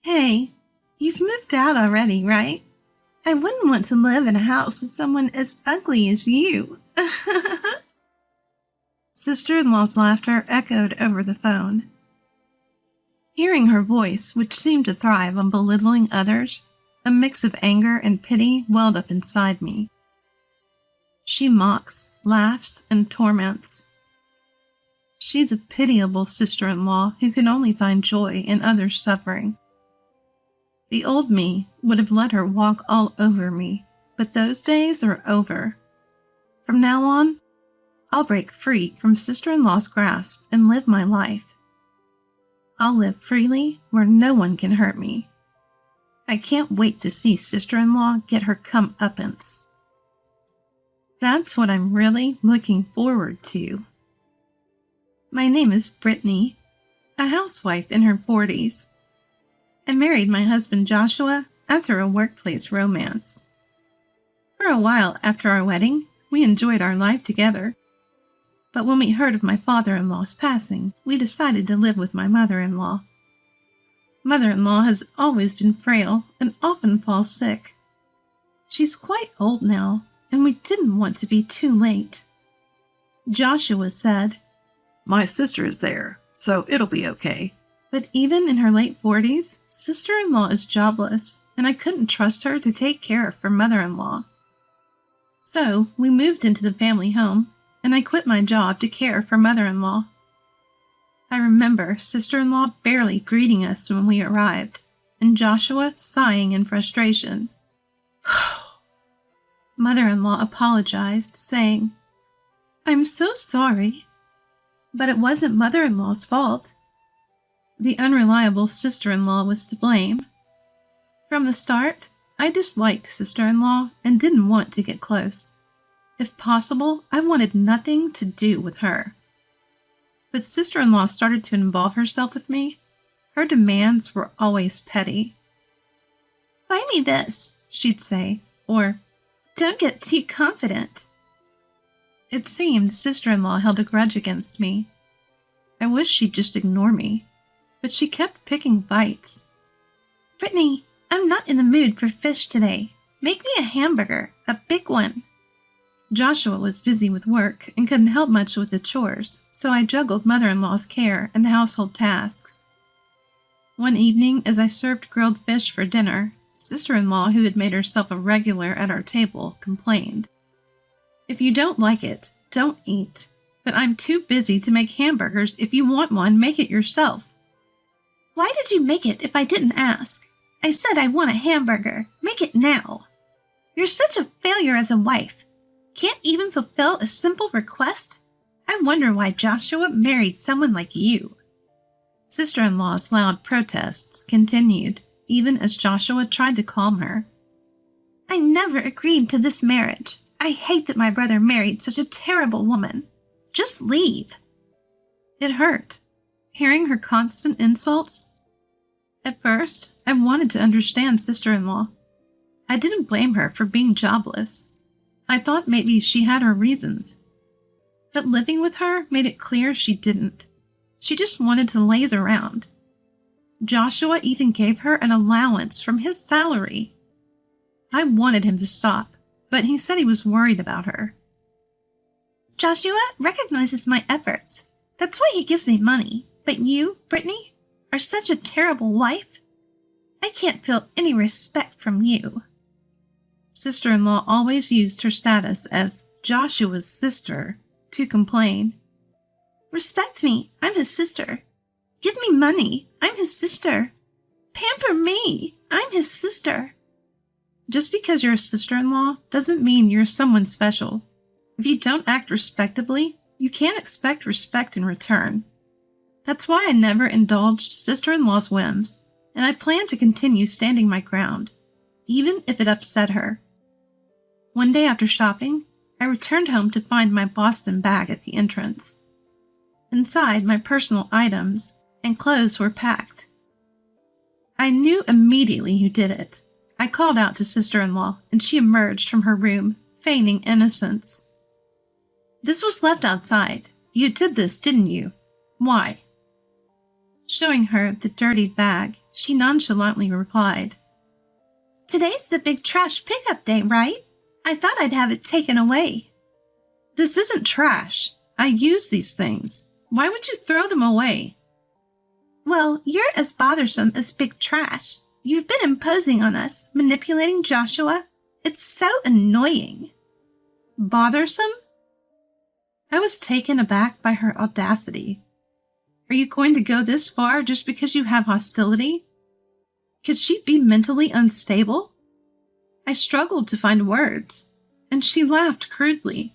Hey, you've moved out already, right? I wouldn't want to live in a house with someone as ugly as you. Sister-in-law's laughter echoed over the phone. Hearing her voice, which seemed to thrive on belittling others, a mix of anger and pity welled up inside me. She mocks, laughs, and torments. She's a pitiable sister-in-law who can only find joy in others' suffering. The old me would have let her walk all over me, but those days are over. From now on, I'll break free from sister-in-law's grasp and live my life. I'll live freely where no one can hurt me. I can't wait to see sister-in-law get her comeuppance. That's what I'm really looking forward to. My name is Brittany, a housewife in her 40s. I married my husband Joshua after a workplace romance. For a while after our wedding, we enjoyed our life together. But when we heard of my father-in-law's passing, we decided to live with my mother-in-law. Mother-in-law has always been frail and often falls sick. She's quite old now, and we didn't want to be too late. Joshua said, "My sister is there, so it'll be okay." But even in her late 40s, sister-in-law is jobless, and I couldn't trust her to take care of her mother-in-law. So we moved into the family home, and I quit my job to care for mother-in-law. I remember sister-in-law barely greeting us when we arrived, and Joshua sighing in frustration. Mother-in-law apologized, saying, "I'm so sorry." But it wasn't mother-in-law's fault. The unreliable sister-in-law was to blame. From the start, I disliked sister-in-law and didn't want to get close. If possible, I wanted nothing to do with her. But sister-in-law started to involve herself with me. Her demands were always petty. "Buy me this," she'd say, or, "Don't get too confident." It seemed sister-in-law held a grudge against me. I wish she'd just ignore me, but she kept picking bites. "Brittany, I'm not in the mood for fish today. Make me a hamburger, a big one." Joshua was busy with work and couldn't help much with the chores, so I juggled mother-in-law's care and household tasks. One evening, as I served grilled fish for dinner, sister-in-law, who had made herself a regular at our table, complained. "If you don't like it, don't eat. But I'm too busy to make hamburgers. If you want one, make it yourself." "Why did you make it if I didn't ask? I said I want a hamburger. Make it now." "You're such a failure as a wife. Can't even fulfill a simple request? I wonder why Joshua married someone like you." Sister-in-law's loud protests continued, even as Joshua tried to calm her. "I never agreed to this marriage. I hate that my brother married such a terrible woman. Just leave." It hurt, hearing her constant insults. At first, I wanted to understand sister-in-law. I didn't blame her for being jobless. I thought maybe she had her reasons. But living with her made it clear she didn't. She just wanted to laze around. Joshua even gave her an allowance from his salary. I wanted him to stop, but he said he was worried about her. "Joshua recognizes my efforts. That's why he gives me money. But you, Brittany, are such a terrible wife. I can't feel any respect from you." Sister-in-law always used her status as Joshua's sister to complain. "Respect me. I'm his sister. Give me money. I'm his sister. Pamper me. I'm his sister." Just because you're a sister-in-law doesn't mean you're someone special. If you don't act respectably, you can't expect respect in return. That's why I never indulged sister-in-law's whims, and I plan to continue standing my ground, even if it upset her. One day after shopping, I returned home to find my Boston bag at the entrance. Inside, my personal items and clothes were packed. I knew immediately who did it. I called out to sister-in-law, and she emerged from her room, feigning innocence. "This was left outside. You did this, didn't you? Why?" Showing her the dirty bag, She nonchalantly replied, "Today's the big trash pickup day, right? I thought I'd have it taken away." "This isn't trash. I use these things. Why would you throw them away?" "Well, you're as bothersome as big trash. You've been imposing on us, manipulating Joshua. It's so annoying." "Bothersome?" I was taken aback by her audacity. Are you going to go this far just because you have hostility? Could she be mentally unstable? I struggled to find words, and she laughed crudely.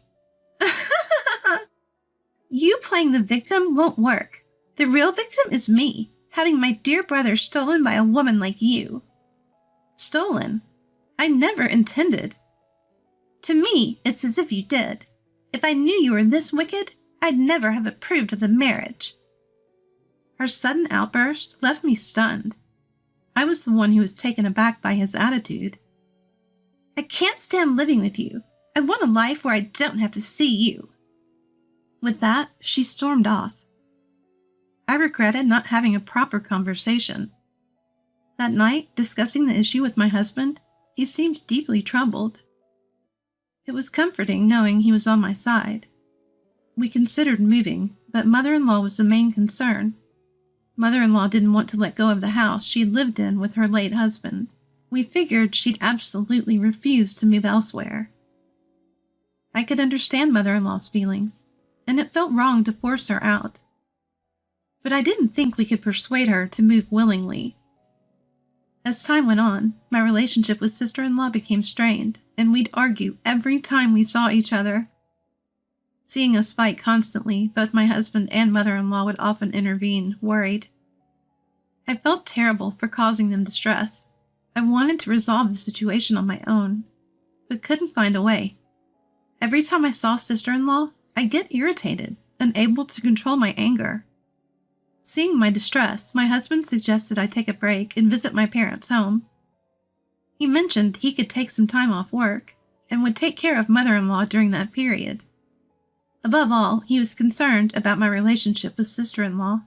"You playing the victim won't work. The real victim is me, having my dear brother stolen by a woman like you." "Stolen? I never intended." "To me, it's as if you did. If I knew you were this wicked, I'd never have approved of the marriage." Her sudden outburst left me stunned. I was the one who was taken aback by his attitude. "I can't stand living with you. I want a life where I don't have to see you." With that, she stormed off. I regretted not having a proper conversation. That night, discussing the issue with my husband, he seemed deeply troubled. It was comforting knowing he was on my side. We considered moving, but mother-in-law was the main concern. Mother-in-law didn't want to let go of the house she had lived in with her late husband. We figured she'd absolutely refuse to move elsewhere. I could understand mother-in-law's feelings, and it felt wrong to force her out. But I didn't think we could persuade her to move willingly. As time went on, my relationship with sister-in-law became strained, and we'd argue every time we saw each other. Seeing us fight constantly, both my husband and mother-in-law would often intervene, worried. I felt terrible for causing them distress. I wanted to resolve the situation on my own, but couldn't find a way. Every time I saw sister-in-law, I'd get irritated, unable to control my anger. Seeing my distress, my husband suggested I take a break and visit my parents' home. He mentioned he could take some time off work and would take care of mother-in-law during that period. Above all, he was concerned about my relationship with sister-in-law.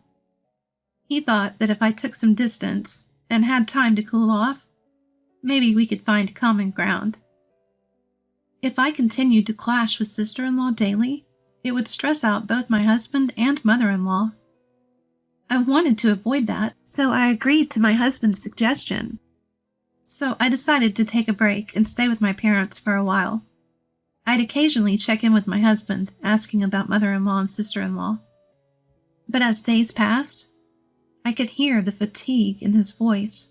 He thought that if I took some distance and had time to cool off, maybe we could find common ground. If I continued to clash with sister-in-law daily, it would stress out both my husband and mother-in-law. I wanted to avoid that, so I agreed to my husband's suggestion. So I decided to take a break and stay with my parents for a while. I'd occasionally check in with my husband, asking about mother-in-law and sister-in-law. But as days passed, I could hear the fatigue in his voice.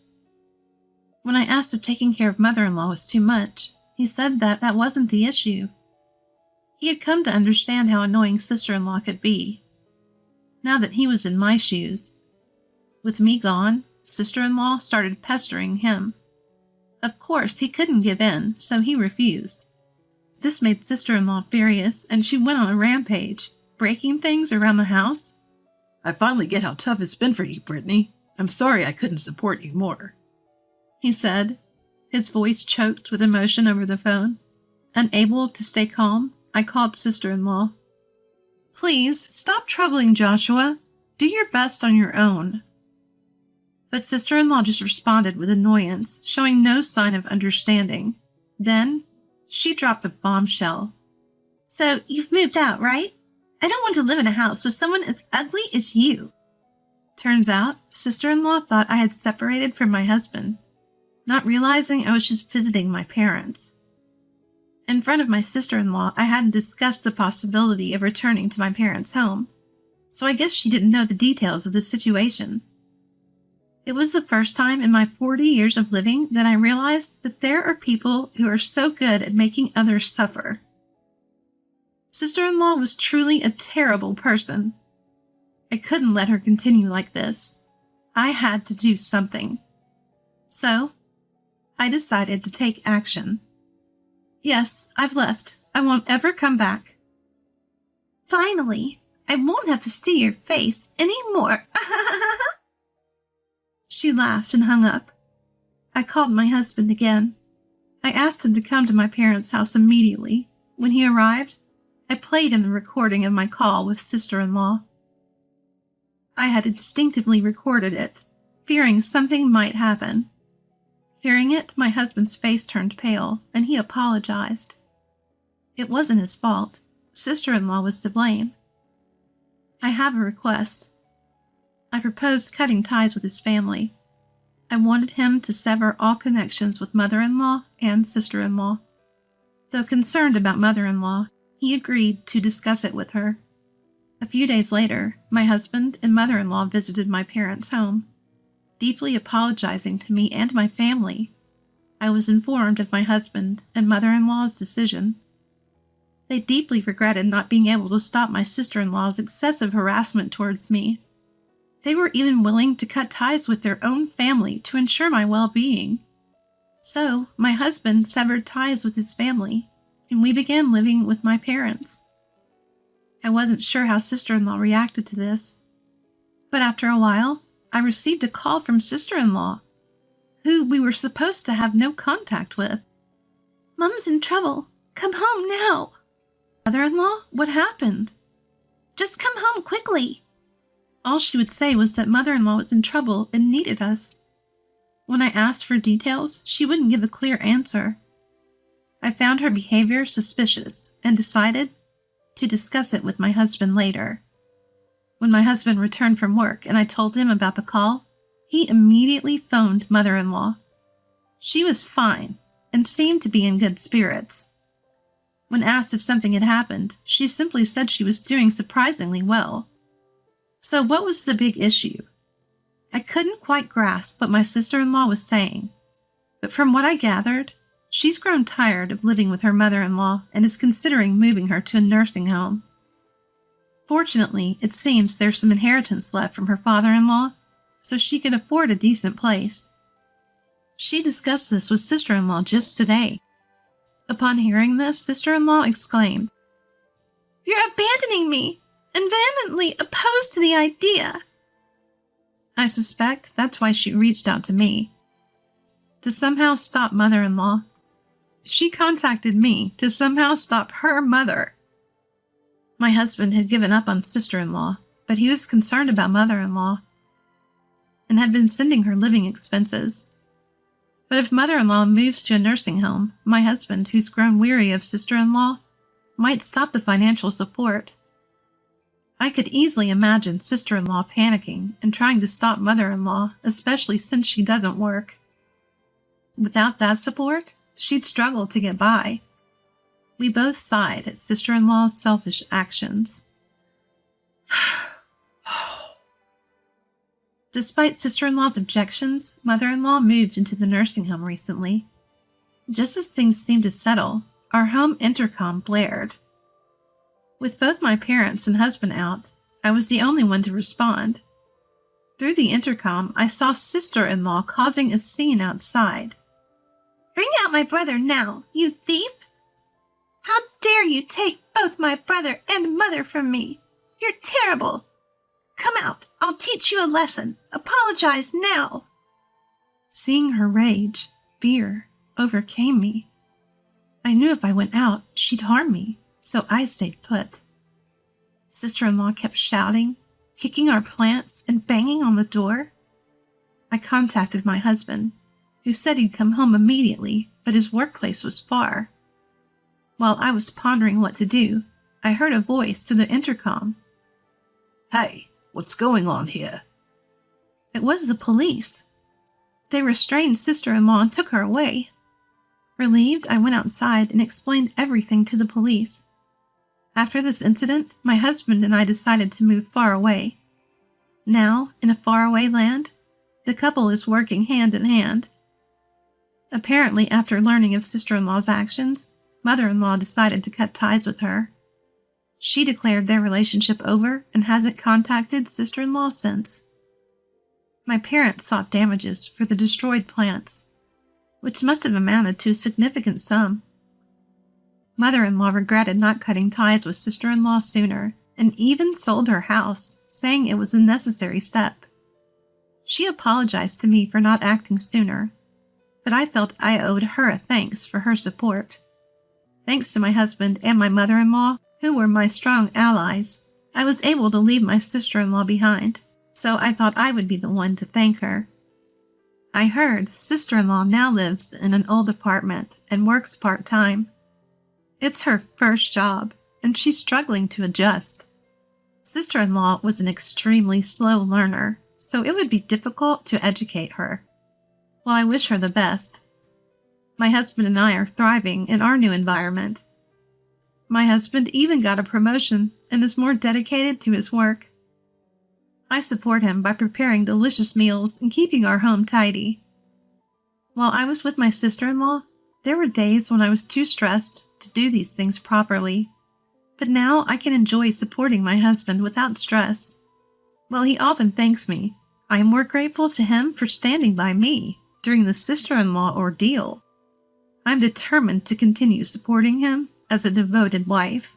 When I asked if taking care of mother-in-law was too much, he said that that wasn't the issue. He had come to understand how annoying sister-in-law could be. Now that he was in my shoes, with me gone, sister-in-law started pestering him. Of course, he couldn't give in, so he refused. This made sister-in-law furious, and she went on a rampage, breaking things around the house. "I finally get how tough it's been for you, Brittany. I'm sorry I couldn't support you more," he said, his voice choked with emotion over the phone. Unable to stay calm, I called sister-in-law. "Please, stop troubling Joshua. Do your best on your own." But sister-in-law just responded with annoyance, showing no sign of understanding. Then, she dropped a bombshell. "So you've moved out, right? I don't want to live in a house with someone as ugly as you." Turns out, sister-in-law thought I had separated from my husband, not realizing I was just visiting my parents. In front of my sister-in-law, I hadn't discussed the possibility of returning to my parents' home, so I guess she didn't know the details of the situation. It was the first time in my 40 years of living that I realized that there are people who are so good at making others suffer. Sister-in-law was truly a terrible person. I couldn't let her continue like this. I had to do something. So, I decided to take action. Yes, I've left. I won't ever come back. "Finally, I won't have to see your face anymore." She laughed and hung up. I called my husband again. I asked him to come to my parents' house immediately. When he arrived, I played him the recording of my call with sister-in-law. I had instinctively recorded it, fearing something might happen. Hearing it, my husband's face turned pale, and he apologized. It wasn't his fault. Sister-in-law was to blame. I have a request. I proposed cutting ties with his family. I wanted him to sever all connections with mother-in-law and sister-in-law. Though concerned about mother-in-law, he agreed to discuss it with her. A few days later, my husband and mother-in-law visited my parents' home. Deeply apologizing to me and my family, I was informed of my husband and mother-in-law's decision. They deeply regretted not being able to stop my sister-in-law's excessive harassment towards me. They were even willing to cut ties with their own family to ensure my well-being. So, my husband severed ties with his family, and we began living with my parents. I wasn't sure how sister-in-law reacted to this, but after a while, I received a call from sister-in-law, who we were supposed to have no contact with. "Mom's in trouble. Come home now." "Mother-in-law, what happened?" "Just come home quickly." All she would say was that mother-in-law was in trouble and needed us. When I asked for details, she wouldn't give a clear answer. I found her behavior suspicious and decided to discuss it with my husband later. When my husband returned from work and I told him about the call, he immediately phoned mother-in-law. She was fine and seemed to be in good spirits. When asked if something had happened, she simply said she was doing surprisingly well. So what was the big issue? I couldn't quite grasp what my sister-in-law was saying, but from what I gathered, she's grown tired of living with her mother-in-law and is considering moving her to a nursing home. Fortunately, it seems there's some inheritance left from her father-in-law, so she could afford a decent place. She discussed this with sister-in-law just today. Upon hearing this, sister-in-law exclaimed, "You're abandoning me, and vehemently opposed to the idea." I suspect that's why she reached out to me, to somehow stop mother-in-law. She contacted me to somehow stop her mother. My husband had given up on sister-in-law, but he was concerned about mother-in-law and had been sending her living expenses. But if mother-in-law moves to a nursing home, my husband, who's grown weary of sister-in-law, might stop the financial support. I could easily imagine sister-in-law panicking and trying to stop mother-in-law, especially since she doesn't work. Without that support, she'd struggle to get by. We both sighed at sister-in-law's selfish actions. Despite sister-in-law's objections, mother-in-law moved into the nursing home recently. Just as things seemed to settle, our home intercom blared. With both my parents and husband out, I was the only one to respond. Through the intercom, I saw sister-in-law causing a scene outside. "Bring out my brother now, you thief! How dare you take both my brother and mother from me? You're terrible! Come out, I'll teach you a lesson. Apologize now." Seeing her rage, fear overcame me. I knew if I went out, she'd harm me, so I stayed put. Sister-in-law kept shouting, kicking our plants, and banging on the door. I contacted my husband, who said he'd come home immediately, but his workplace was far. While I was pondering what to do, I heard a voice through the intercom. "Hey, what's going on here?" It was the police. They restrained sister-in-law and took her away. Relieved, I went outside and explained everything to the police. After this incident, my husband and I decided to move far away. Now, in a faraway land, the couple is working hand in hand. Apparently, after learning of sister-in-law's actions, mother-in-law decided to cut ties with her. She declared their relationship over and hasn't contacted sister-in-law since. My parents sought damages for the destroyed plants, which must have amounted to a significant sum. Mother-in-law regretted not cutting ties with sister-in-law sooner and even sold her house, saying it was a necessary step. She apologized to me for not acting sooner, but I felt I owed her a thanks for her support. Thanks to my husband and my mother-in-law, who were my strong allies, I was able to leave my sister-in-law behind, so I thought I would be the one to thank her. I heard sister-in-law now lives in an old apartment and works part-time. It's her first job, and she's struggling to adjust. Sister-in-law was an extremely slow learner, so it would be difficult to educate her. Well, I wish her the best. My husband and I are thriving in our new environment. My husband even got a promotion and is more dedicated to his work. I support him by preparing delicious meals and keeping our home tidy. While I was with my sister-in-law, there were days when I was too stressed to do these things properly. But now I can enjoy supporting my husband without stress. While he often thanks me, I am more grateful to him for standing by me during the sister-in-law ordeal. I'm determined to continue supporting him as a devoted wife.